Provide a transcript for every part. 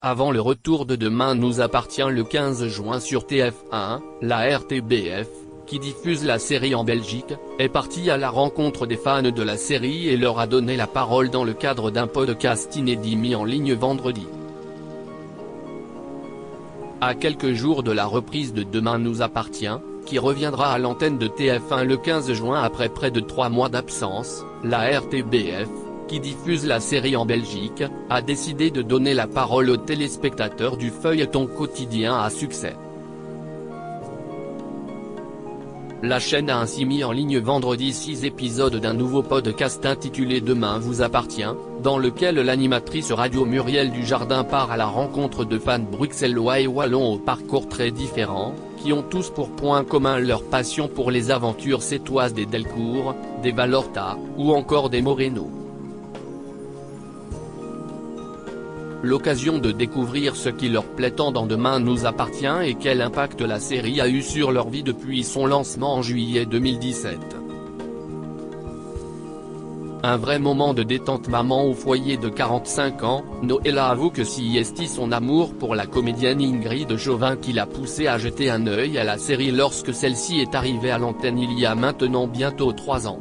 Avant le retour de Demain nous appartient le 15 juin sur TF1, la RTBF, qui diffuse la série en Belgique, est partie à la rencontre des fans de la série et leur a donné la parole dans le cadre d'un podcast inédit mis en ligne vendredi. À quelques jours de la reprise de Demain nous appartient, qui reviendra à l'antenne de TF1 le 15 juin après près de 3 mois d'absence, la RTBF, qui diffuse la série en Belgique, a décidé de donner la parole aux téléspectateurs du feuilleton quotidien à succès. La chaîne a ainsi mis en ligne vendredi 6 épisodes d'un nouveau podcast intitulé Demain vous appartient, dans lequel l'animatrice radio Muriel Dujardin part à la rencontre de fans bruxellois et wallons au parcours très différents, qui ont tous pour point commun leur passion pour les aventures sétoises des Delcourt, des Valorta, ou encore des Moreno. L'occasion de découvrir ce qui leur plaît tant dans Demain nous appartient et quel impact la série a eu sur leur vie depuis son lancement en juillet 2017. Un vrai moment de détente. Maman au foyer de 45 ans, Noëlla avoue que si est son amour pour la comédienne Ingrid Chauvin qui l'a poussée à jeter un œil à la série lorsque celle-ci est arrivée à l'antenne il y a maintenant bientôt 3 ans.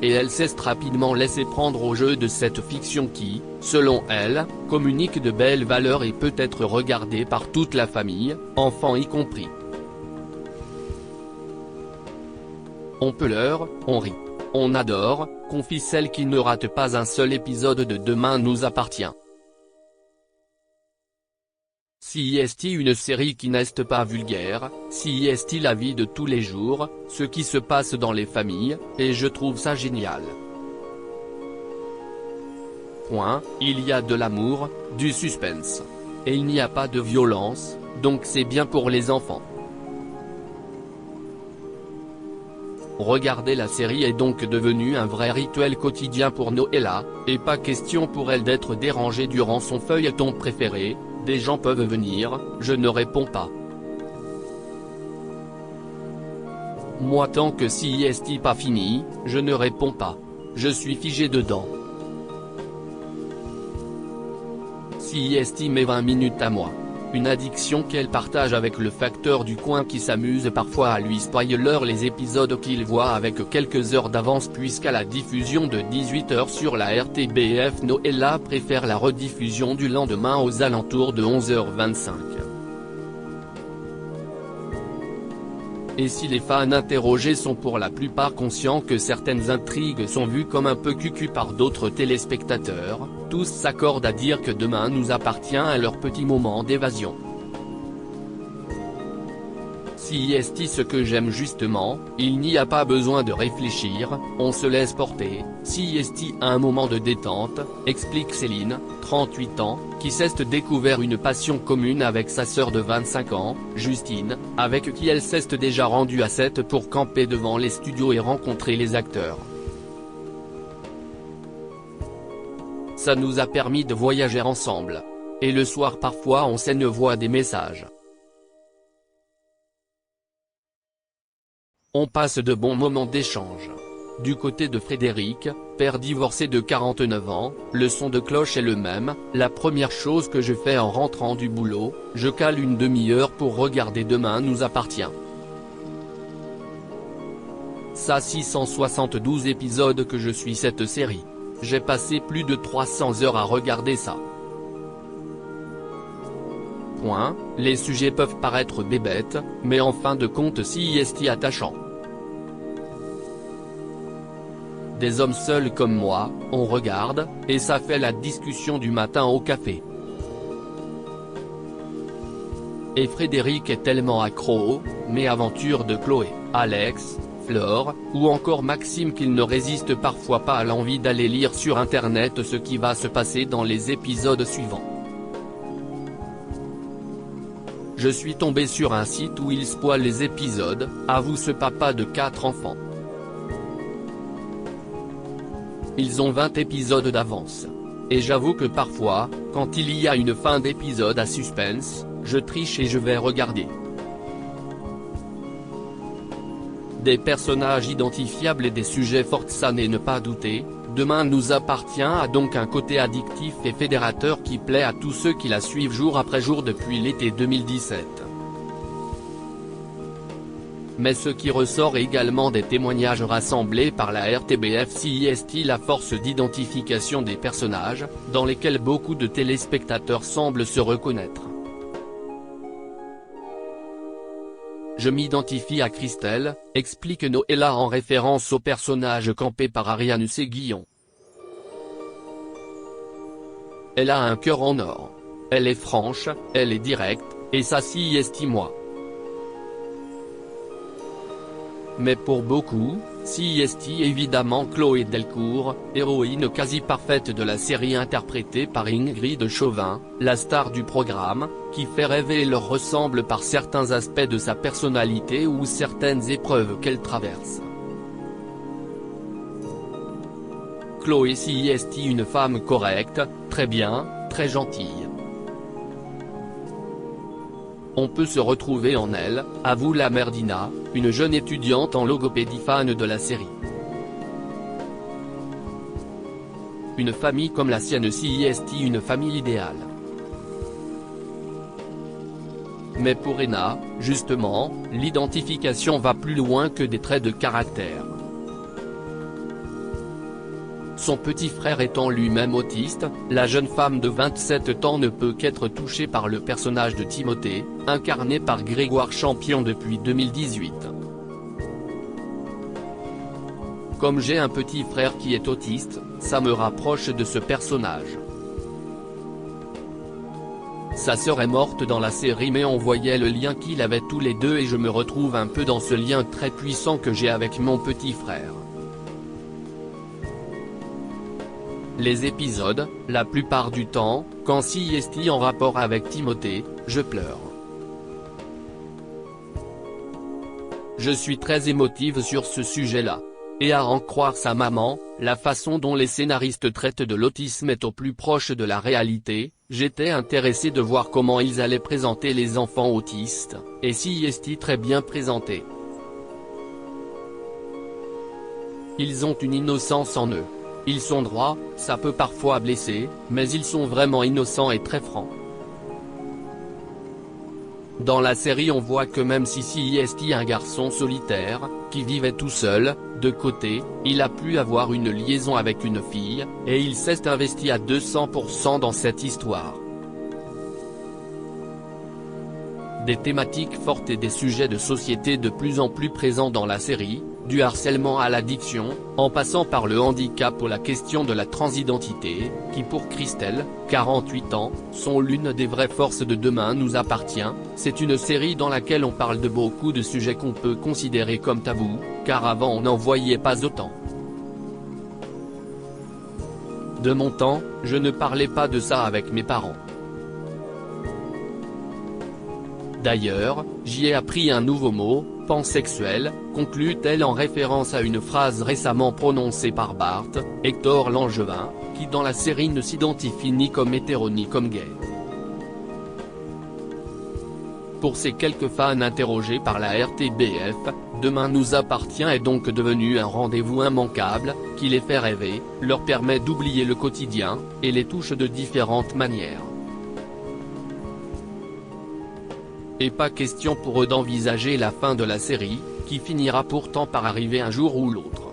Et elle s'est rapidement laissée prendre au jeu de cette fiction qui, selon elle, communique de belles valeurs et peut être regardée par toute la famille, enfants y compris. On pleure, on rit, on adore, confie celle qui ne rate pas un seul épisode de Demain nous appartient. Si est une série qui n'est pas vulgaire, si est la vie de tous les jours, ce qui se passe dans les familles, et je trouve ça génial. Il y a de l'amour, du suspense. Et il n'y a pas de violence, donc c'est bien pour les enfants. Regarder la série est donc devenu un vrai rituel quotidien pour Noëlla, et pas question pour elle d'être dérangée durant son feuilleton préféré. Des gens peuvent venir, je ne réponds pas. Moi tant que si est pas fini, je ne réponds pas. Je suis figé dedans. Si est mes 20 minutes à moi. Une addiction qu'elle partage avec le facteur du coin qui s'amuse parfois à lui spoiler les épisodes qu'il voit avec quelques heures d'avance puisqu'à la diffusion de 18h sur la RTBF Noëlla préfère la rediffusion du lendemain aux alentours de 11h25. Et si les fans interrogés sont pour la plupart conscients que certaines intrigues sont vues comme un peu cucu par d'autres téléspectateurs, tous s'accordent à dire que Demain nous appartient à leur petit moment d'évasion. Si est ce que j'aime justement, il n'y a pas besoin de réfléchir, on se laisse porter, si est un moment de détente, explique Céline, 38 ans, qui s'est découvert une passion commune avec sa sœur de 25 ans, Justine, avec qui elle s'est déjà rendue à 7 pour camper devant les studios et rencontrer les acteurs. Ça nous a permis de voyager ensemble. Et le soir parfois on s'envoie des messages. On passe de bons moments d'échange. Du côté de Frédéric, père divorcé de 49 ans, le son de cloche est le même, la première chose que je fais en rentrant du boulot, je cale une demi-heure pour regarder Demain nous appartient. Ça 672 épisodes que je suis cette série. J'ai passé plus de 300 heures à regarder ça. Les sujets peuvent paraître bébêtes, mais en fin de compte si est attachant. Des hommes seuls comme moi, on regarde, et ça fait la discussion du matin au café. Et Frédéric est tellement accro aux aventures de Chloé, Alex, Flore, ou encore Maxime qu'il ne résiste parfois pas à l'envie d'aller lire sur internet ce qui va se passer dans les épisodes suivants. Je suis tombé sur un site où il spoile les épisodes, avoue ce papa de 4 enfants. Ils ont 20 épisodes d'avance. Et j'avoue que parfois, quand il y a une fin d'épisode à suspense, je triche et je vais regarder. Des personnages identifiables et des sujets forts, ça n'est ne pas douter, Demain nous appartient a donc un côté addictif et fédérateur qui plaît à tous ceux qui la suivent jour après jour depuis l'été 2017. Mais ce qui ressort également des témoignages rassemblés par la RTBF CIST la force d'identification des personnages, dans lesquels beaucoup de téléspectateurs semblent se reconnaître. Je m'identifie à Christelle, explique Noëlla en référence au personnage campé par Ariane Séguillon. Elle a un cœur en or. Elle est franche, elle est directe, et ça s'y estime moi. Mais pour beaucoup, s'y estime évidemment Chloé Delcourt, héroïne quasi parfaite de la série interprétée par Ingrid Chauvin, la star du programme, qui fait rêver et leur ressemble par certains aspects de sa personnalité ou certaines épreuves qu'elle traverse. Chloé s'y estime une femme correcte, très bien, très gentille. On peut se retrouver en elle, avoue la mère Dina, une jeune étudiante en logopédie fan de la série. Une famille comme la sienne s'y estime une famille idéale. Mais pour Ena, justement, l'identification va plus loin que des traits de caractère. Son petit frère étant lui-même autiste, la jeune femme de 27 ans ne peut qu'être touchée par le personnage de Timothée, incarné par Grégoire Champion depuis 2018. Comme j'ai un petit frère qui est autiste, ça me rapproche de ce personnage. Sa sœur est morte dans la série mais on voyait le lien qu'ils avaient tous les deux et je me retrouve un peu dans ce lien très puissant que j'ai avec mon petit frère. Les épisodes, la plupart du temps, quand s'y est en rapport avec Timothée, je pleure. Je suis très émotive sur ce sujet-là. Et à en croire sa maman, la façon dont les scénaristes traitent de l'autisme est au plus proche de la réalité, j'étais intéressé de voir comment ils allaient présenter les enfants autistes, et s'y est très bien présenté. Ils ont une innocence en eux. Ils sont droits, ça peut parfois blesser, mais ils sont vraiment innocents et très francs. Dans la série on voit que même si est un garçon solitaire, qui vivait tout seul, de côté, il a pu avoir une liaison avec une fille, et il s'est investi à 200% dans cette histoire. Des thématiques fortes et des sujets de société de plus en plus présents dans la série, du harcèlement à l'addiction, en passant par le handicap ou la question de la transidentité, qui pour Christelle, 48 ans, sont l'une des vraies forces de Demain nous appartient. C'est une série dans laquelle on parle de beaucoup de sujets qu'on peut considérer comme tabous, car avant on n'en voyait pas autant. De mon temps, je ne parlais pas de ça avec mes parents. D'ailleurs, j'y ai appris un nouveau mot, pansexuel, conclut-elle en référence à une phrase récemment prononcée par Bart, Hector Langevin, qui dans la série ne s'identifie ni comme hétéro ni comme gay. Pour ces quelques fans interrogés par la RTBF, Demain nous appartient est donc devenu un rendez-vous immanquable, qui les fait rêver, leur permet d'oublier le quotidien, et les touche de différentes manières. Et pas question pour eux d'envisager la fin de la série, qui finira pourtant par arriver un jour ou l'autre.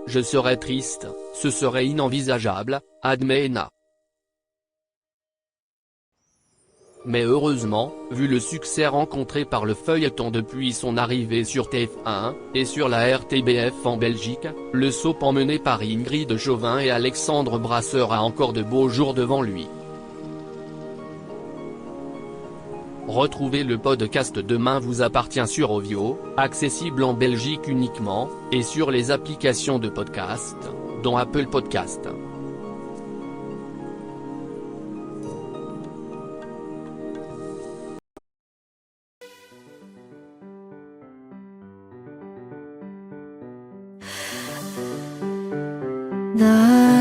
Je serais triste, ce serait inenvisageable, admet Ena. Mais heureusement, vu le succès rencontré par le feuilleton depuis son arrivée sur TF1, et sur la RTBF en Belgique, le soap emmené par Ingrid Chauvin et Alexandre Brasseur a encore de beaux jours devant lui. Retrouvez le podcast Demain vous appartient sur Ovio, accessible en Belgique uniquement, et sur les applications de podcast, dont Apple Podcast. The